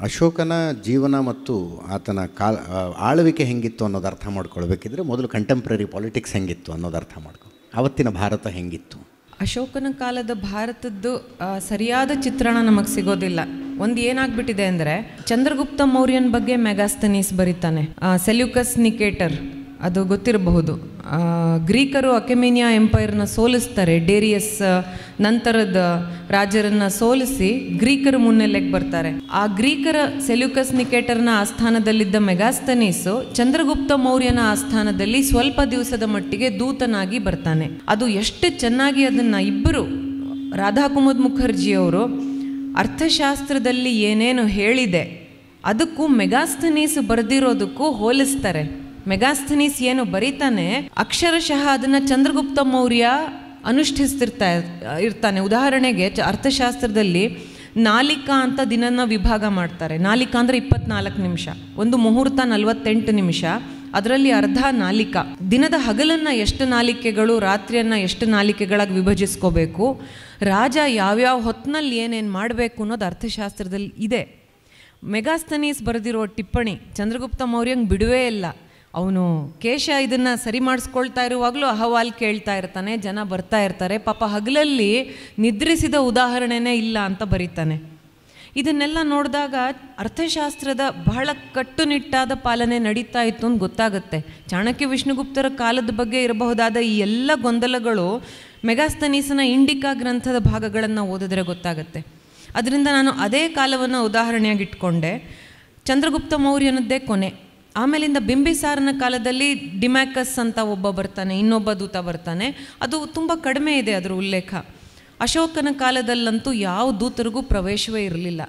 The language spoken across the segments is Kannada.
ಅಶೋಕನ ಜೀವನ ಮತ್ತು ಆತನ ಆಳ್ವಿಕೆ ಹೆಂಗಿತ್ತು ಅನ್ನೋದು ಅರ್ಥ ಮಾಡ್ಕೊಳ್ಬೇಕಿದ್ರೆ ಮೊದಲು ಕಂಟೆಂಪ್ರರಿ ಪಾಲಿಟಿಕ್ಸ್ ಹೆಂಗಿತ್ತು ಅನ್ನೋದು ಅರ್ಥ ಮಾಡ್ಕೊ. ಆವತ್ತಿನ ಭಾರತ ಹೆಂಗಿತ್ತು? ಅಶೋಕನ ಕಾಲದ ಭಾರತದ್ದು ಸರಿಯಾದ ಚಿತ್ರಣ ನಮಗೆ ಸಿಗೋದಿಲ್ಲ. ಒಂದು ಏನಾಗ್ಬಿಟ್ಟಿದೆ ಅಂದರೆ, ಚಂದ್ರಗುಪ್ತ ಮೌರ್ಯನ ಬಗ್ಗೆ ಮೆಗಾಸ್ತನೀಸ್ ಬರೀತಾನೆ. ಸೆಲ್ಯೂಕಸ್ ನಿಕೇಟರ್ ಅದು ಗೊತ್ತಿರಬಹುದು. ಗ್ರೀಕರು ಅಕೆಮಿನಿಯಾ ಎಂಪೈರ್ನ ಸೋಲಿಸ್ತಾರೆ. ಡೇರಿಯಸ್ ನಂತರದ ರಾಜರನ್ನು ಸೋಲಿಸಿ ಗ್ರೀಕರು ಮುನ್ನೆಲೆಗೆ ಬರ್ತಾರೆ. ಆ ಗ್ರೀಕರ ಸೆಲ್ಯೂಕಸ್ ನಿಕೇಟರ್ನ ಆಸ್ಥಾನದಲ್ಲಿದ್ದ ಮೆಗಾಸ್ತನೀಸು ಚಂದ್ರಗುಪ್ತ ಮೌರ್ಯನ ಆಸ್ಥಾನದಲ್ಲಿ ಸ್ವಲ್ಪ ದಿವಸದ ಮಟ್ಟಿಗೆ ದೂತನಾಗಿ ಬರ್ತಾನೆ. ಅದು ಎಷ್ಟು ಚೆನ್ನಾಗಿ ಅದನ್ನು ಇಬ್ಬರು, ರಾಧಾಕುಮುದ್ ಮುಖರ್ಜಿಯವರು ಅರ್ಥಶಾಸ್ತ್ರದಲ್ಲಿ ಏನೇನು ಹೇಳಿದೆ ಅದಕ್ಕೂ ಮೆಗಾಸ್ತನೀಸ್ ಬರೆದಿರೋದಕ್ಕೂ ಹೋಲಿಸ್ತಾರೆ. ಮೆಗಾಸ್ತನೀಸ್ ಏನು ಬರೀತಾನೆ, ಅಕ್ಷರಶಃ ಅದನ್ನು ಚಂದ್ರಗುಪ್ತ ಮೌರ್ಯ ಇರ್ತಾನೆ. ಉದಾಹರಣೆಗೆ ಅರ್ಥಶಾಸ್ತ್ರದಲ್ಲಿ ನಾಲಿಕಾ ಅಂತ ದಿನನ ವಿಭಾಗ ಮಾಡ್ತಾರೆ. ನಾಲಿಕಾ ಅಂದರೆ 24 ನಿಮಿಷ, ಒಂದು ಮುಹೂರ್ತ 48 ನಿಮಿಷ, ಅದರಲ್ಲಿ ಅರ್ಧ ನಾಲಿಕಾ. ದಿನದ ಹಗಲನ್ನು ಎಷ್ಟು ನಾಲಿಕೆಗಳು, ರಾತ್ರಿಯನ್ನು ಎಷ್ಟು ನಾಲಿಕೆಗಳಾಗಿ ವಿಭಜಿಸ್ಕೋಬೇಕು, ರಾಜ ಯಾವ್ಯಾವ ಹೊತ್ತಿನಲ್ಲಿ ಏನೇನು ಮಾಡಬೇಕು ಅನ್ನೋದು ಅರ್ಥಶಾಸ್ತ್ರದಲ್ಲಿ ಇದೆ. ಮೆಗಾಸ್ತನೀಸ್ ಬರೆದಿರೋ ಟಿಪ್ಪಣಿ ಚಂದ್ರಗುಪ್ತ ಮೌರ್ಯಂಗೆ ಬಿಡುವೇ ಇಲ್ಲ. ಅವನು ಕೇಶ ಇದನ್ನು ಸರಿ ಮಾಡಿಸ್ಕೊಳ್ತಾ ಇರುವಾಗಲೂ ಅಹವಾಲ್ ಕೇಳ್ತಾ ಇರ್ತಾನೆ, ಜನ ಬರ್ತಾ ಇರ್ತಾರೆ. ಪಾಪ ಹಗಲಲ್ಲಿ ನಿದ್ರಿಸಿದ ಉದಾಹರಣೆನೇ ಇಲ್ಲ ಅಂತ ಬರೀತಾನೆ. ಇದನ್ನೆಲ್ಲ ನೋಡಿದಾಗ ಅರ್ಥಶಾಸ್ತ್ರದ ಬಹಳ ಕಟ್ಟುನಿಟ್ಟಾದ ಪಾಲನೆ ನಡೀತಾ ಇತ್ತು ಅಂತ ಗೊತ್ತಾಗುತ್ತೆ. ಚಾಣಕ್ಯ ವಿಷ್ಣುಗುಪ್ತರ ಕಾಲದ ಬಗ್ಗೆ ಇರಬಹುದಾದ ಈ ಎಲ್ಲ ಗೊಂದಲಗಳು ಮೆಗಾಸ್ತನೀಸನ ಇಂಡಿಕಾ ಗ್ರಂಥದ ಭಾಗಗಳನ್ನು ಓದಿದ್ರೆ ಗೊತ್ತಾಗುತ್ತೆ. ಅದರಿಂದ ನಾನು ಅದೇ ಕಾಲವನ್ನು ಉದಾಹರಣೆಯಾಗಿ ಇಟ್ಕೊಂಡೆ. ಚಂದ್ರಗುಪ್ತ ಮೌರ್ಯನದ್ದೇ ಕೊನೆ. ಆಮೇಲಿಂದ ಬಿಂಬಿಸಾರನ ಕಾಲದಲ್ಲಿ ಡಿಮ್ಯಾಕಸ್ ಅಂತ ಒಬ್ಬ ಬರ್ತಾನೆ, ಇನ್ನೊಬ್ಬ ದೂತ ಬರ್ತಾನೆ. ಅದು ತುಂಬ ಕಡಿಮೆ ಇದೆ ಅದರ ಉಲ್ಲೇಖ. ಅಶೋಕನ ಕಾಲದಲ್ಲಂತೂ ಯಾವ ದೂತರಿಗೂ ಪ್ರವೇಶವೇ ಇರಲಿಲ್ಲ.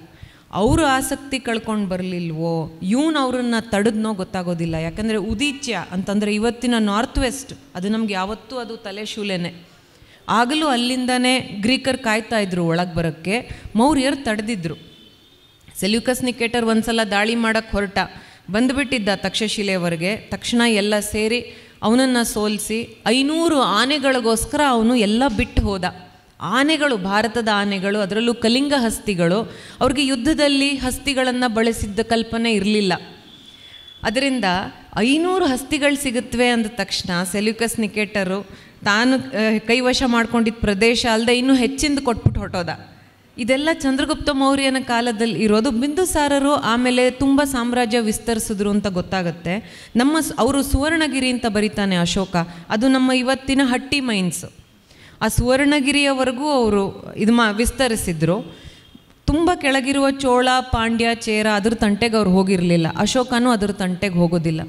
ಅವರು ಆಸಕ್ತಿ ಕಳ್ಕೊಂಡು ಬರಲಿಲ್ವೋ, ಇವನು ಅವರನ್ನು ತಡೆದ್ನೋ ಗೊತ್ತಾಗೋದಿಲ್ಲ. ಯಾಕಂದರೆ ಉದೀಚ್ಯ ಅಂತಂದರೆ ಇವತ್ತಿನ ನಾರ್ತ್ ವೆಸ್ಟ್, ಅದು ನಮ್ಗೆ ಯಾವತ್ತೂ ಅದು ತಲೆ ಶೂಲೆನೆ. ಆಗಲೂ ಅಲ್ಲಿಂದನೇ ಗ್ರೀಕರು ಕಾಯ್ತಾ ಇದ್ರು ಒಳಗೆ ಬರೋಕ್ಕೆ, ಮೌರ್ಯರು ತಡೆದಿದ್ರು. ಸೆಲ್ಯೂಕಸ್ ನಿಕೇಟರ್ ಒಂದ್ಸಲ ದಾಳಿ ಮಾಡೋಕ್ಕೆ ಹೊರಟ, ಬಂದುಬಿಟ್ಟಿದ್ದ ತಕ್ಷಶಿಲೆಯವರೆಗೆ. ತಕ್ಷಣ ಎಲ್ಲ ಸೇರಿ ಅವನನ್ನು ಸೋಲಿಸಿ 500 ಆನೆಗಳಿಗೋಸ್ಕರ ಅವನು ಎಲ್ಲ ಬಿಟ್ಟು ಹೋದ. ಆನೆಗಳು, ಭಾರತದ ಆನೆಗಳು, ಅದರಲ್ಲೂ ಕಲಿಂಗ ಹಸ್ತಿಗಳು. ಅವ್ರಿಗೆ ಯುದ್ಧದಲ್ಲಿ ಹಸ್ತಿಗಳನ್ನು ಬಳಸಿದ್ದ ಕಲ್ಪನೆ ಇರಲಿಲ್ಲ. ಅದರಿಂದ 500 ಹಸ್ತಿಗಳು ಸಿಗುತ್ತವೆ ಅಂದ ತಕ್ಷಣ ಸೆಲ್ಯೂಕಸ್ ನಿಕೇಟರು ತಾನು ಕೈವಶ ಮಾಡ್ಕೊಂಡಿದ್ದ ಪ್ರದೇಶ ಅಲ್ಲದೆ ಇನ್ನೂ ಹೆಚ್ಚಿಂದು ಕೊಟ್ಬಿಟ್ಟು ಹೊಟ್ಟೋದ. ಇದೆಲ್ಲ ಚಂದ್ರಗುಪ್ತ ಮೌರ್ಯನ ಕಾಲದಲ್ಲಿ ಇರೋದು. ಬಿಂದುಸಾರರು ಆಮೇಲೆ ತುಂಬ ಸಾಮ್ರಾಜ್ಯ ವಿಸ್ತರಿಸಿದ್ರು ಅಂತ ಗೊತ್ತಾಗುತ್ತೆ. ಅವರು ಸುವರ್ಣಗಿರಿ ಅಂತ ಬರೀತಾನೆ ಅಶೋಕ, ಅದು ನಮ್ಮ ಇವತ್ತಿನ ಹಟ್ಟಿ ಮೈನ್ಸ್. ಆ ಸುವರ್ಣಗಿರಿಯವರೆಗೂ ಅವರು ವಿಸ್ತರಿಸಿದ್ರು. ತುಂಬ ಕೆಳಗಿರುವ ಚೋಳ, ಪಾಂಡ್ಯ, ಚೇರ ಅದ್ರ ತಂಟೆಗೆ ಅವ್ರು ಹೋಗಿರಲಿಲ್ಲ. ಅಶೋಕನೂ ಅದ್ರ ತಂಟೆಗೆ ಹೋಗೋದಿಲ್ಲ.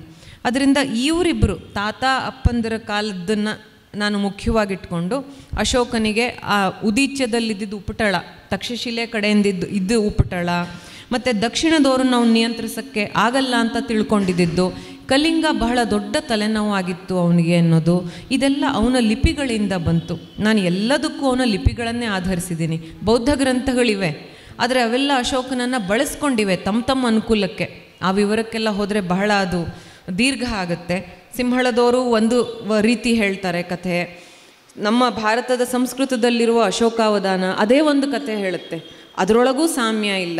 ಅದರಿಂದ ಇವರಿಬ್ಬರು ತಾತ ಅಪ್ಪಂದಿರ ಕಾಲದನ್ನು ನಾನು ಮುಖ್ಯವಾಗಿಟ್ಕೊಂಡು ಅಶೋಕನಿಗೆ ಆ ಉದೀಚ್ಯದಲ್ಲಿದ್ದಿದ್ದು ಉಪಟಳ, ತಕ್ಷಶಿಲೆ ಕಡೆಯಿಂದಿದ್ದು ಉಪಟಳ, ಮತ್ತು ದಕ್ಷಿಣದವ್ರನ್ನ ನಾವು ನಿಯಂತ್ರಿಸೋಕ್ಕೆ ಆಗಲ್ಲ ಅಂತ ತಿಳ್ಕೊಂಡಿದ್ದು, ಕಲಿಂಗ ಬಹಳ ದೊಡ್ಡ ತಲೆನೋವಾಗಿತ್ತು ಅವನಿಗೆ ಅನ್ನೋದು, ಇದೆಲ್ಲ ಅವನ ಲಿಪಿಗಳಿಂದ ಬಂತು. ನಾನು ಎಲ್ಲದಕ್ಕೂ ಅವನ ಲಿಪಿಗಳನ್ನೇ ಆಧರಿಸಿದ್ದೀನಿ. ಬೌದ್ಧ ಗ್ರಂಥಗಳಿವೆ, ಆದರೆ ಅವೆಲ್ಲ ಅಶೋಕನನ್ನು ಬಳಸ್ಕೊಂಡಿವೆ ತಮ್ಮ ಅನುಕೂಲಕ್ಕೆ. ಆ ವಿವರಕ್ಕೆಲ್ಲ ಹೋದರೆ ಬಹಳ ಅದು ದೀರ್ಘ ಆಗುತ್ತೆ. ಸಿಂಹಳದವರು ಒಂದು ರೀತಿ ಹೇಳ್ತಾರೆ ಕಥೆ, ನಮ್ಮ ಭಾರತದ ಸಂಸ್ಕೃತದಲ್ಲಿರುವ ಅಶೋಕಾವಧಾನ ಅದೇ ಒಂದು ಕಥೆ ಹೇಳುತ್ತೆ, ಅದರೊಳಗೂ ಸಾಮ್ಯ ಇಲ್ಲ.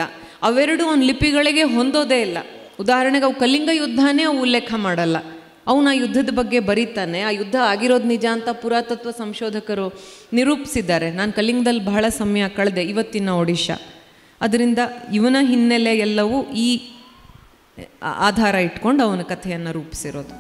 ಅವೆರಡು ಒಂದು ಲಿಪಿಗಳಿಗೆ ಹೊಂದೋದೇ ಇಲ್ಲ. ಉದಾಹರಣೆಗೆ ಅವು ಕಲಿಂಗ ಯುದ್ಧನೇ ಅವು ಉಲ್ಲೇಖ ಮಾಡಲ್ಲ. ಅವನು ಆ ಯುದ್ಧದ ಬಗ್ಗೆ ಬರೀತಾನೆ. ಆ ಯುದ್ಧ ಆಗಿರೋದು ನಿಜ ಅಂತ ಪುರಾತತ್ವ ಸಂಶೋಧಕರು ನಿರೂಪಿಸಿದ್ದಾರೆ. ನಾನು ಕಲಿಂಗದಲ್ಲಿ ಬಹಳ ಸಮಯ ಕಳೆದೆ, ಇವತ್ತಿನ ಒಡಿಶಾ. ಅದರಿಂದ ಇವನ ಹಿನ್ನೆಲೆ ಎಲ್ಲವೂ ಈ ಆಧಾರ ಇಟ್ಕೊಂಡು ಅವನ ಕಥೆಯನ್ನು ರೂಪಿಸಿರೋದು.